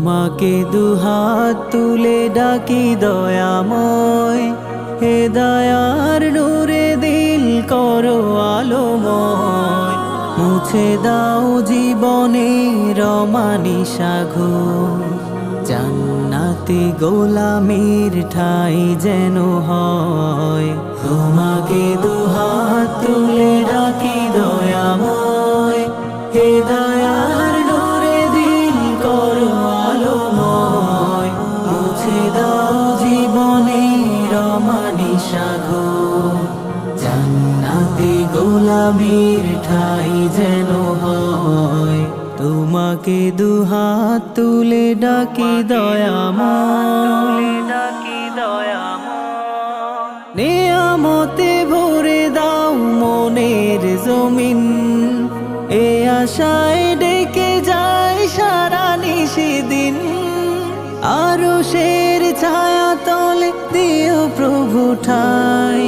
তোমাকে দুহাত তুলে ডাকি দয়াময়, হে দয়ার নূরে দিল করো আলোময়। মুছে দাও জীবনের অমানিসা ঘোর, জান্নাতে গোলামীর ঠাই যেন হয়। তোমাকে দুহাত তুলে ডাকি দয়াময়, হে দয়ার নূরে দিল করো আলোময়। মুছে দাও জীবনের অমানিসা ঘোর, জান্নাতে গোলামীর ঠাই যেন হয়। তোমাকে দুহাত তুলে ডাকি দয়াময়, নিয়ামতে ভরে দাও মনের জমিন। এ আশায় ডেকে যায় সারা নিশিদিন। আরশের ছায়া তলে দিও প্রভু ঠাই,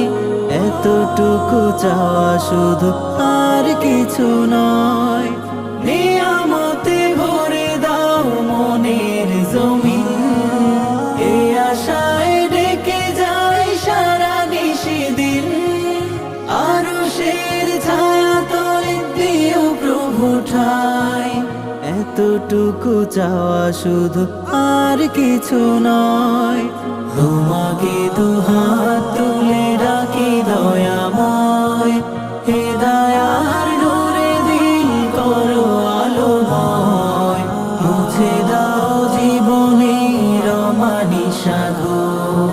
এতটুকু চাওয়া শুধু আর কিছু নয়। নিয়ামতে ভরে দাও মনের জমিন, এ আশায় ডেকে যায় সারা নিশিদিন। আরশের ছায়া তলে দিও প্রভু ঠাই, এতটুকু চাওয়া শুধু আর কিছু নয়। তোমাকে দুহাত তুলে ডাকি দয়াময়, হে দয়ার নূরে দিল করো আলোময়। মুছে দাও জীবনের অমানিসা ঘোর,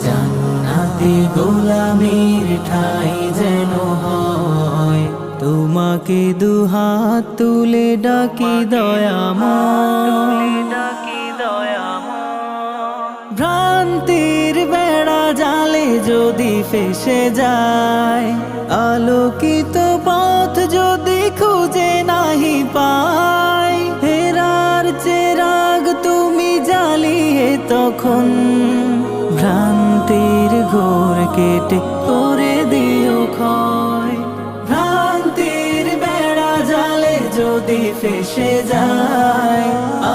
জান্নাতে গোলামীর ঠাই যেন হয়। তোমাকে দুহাত তুলে ডাকি দয়াময়, ভ্রান্তির বেড়া জালে যদি ফেসে যায়, আলোকিত পথ যদি খুঁজে নাহি পাই। হেরার চেরাগ তুমি জ্বালিয়ে তখন, ভ্রান্তির ঘোর কেটে করে দিও ক্ষয়। ভ্রান্তির বেড়া জালে যদি ফেসে যায়,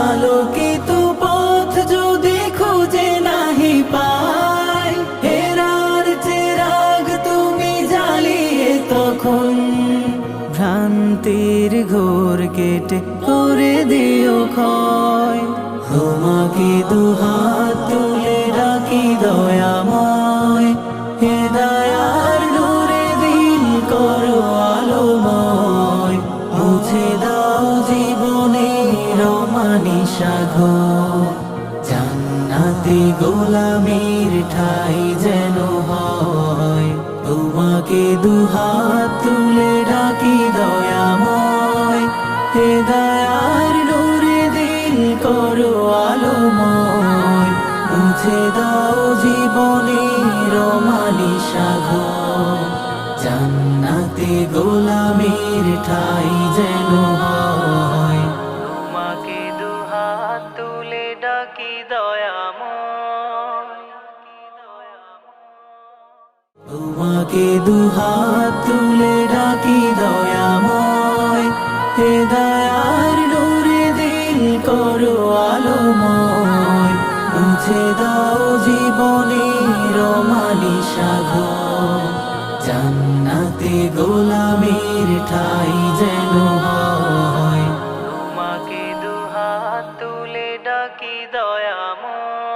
আলোকিত পথ যদি খুঁজে নাহি পাই। হেরার চেরাগ তুমি জ্বালিয়ে তখন, ভ্রান্তির ঘোর কেটে করে দিও ক্ষয়। তোমাকে দুহাত তুলে ডাকি দয়াময়, হে দয়ার নূরে দিল করো আলোময়। মুছে দাও জীবনের অমানিসা ঘোর, জান্নাতে গোলামীর ঠাই যেন হয়। তোমাকে দুহাত তুলে ডাকি দয়াময়, হে দয়ার নূরে দিল করো আলোময়। মুছে দাও জীবনের অমানিসা ঘোর, জান্নাতে গোলামীর ঠাই যেন হয়। তোমাকে দুহাত তুলে ডাকি দয়াময়, তোমাকে দুহাত তুলে ডাকি দয়াময়। হে দয়ার নূরে দিল করো আলোময়। মুছে দাও জীবনের অমানিসা ঘোর, জান্নাতে গোলামীর ঠাই যেন হয়। তোমাকে দুহাত তুলে ডাকি দয়াময়।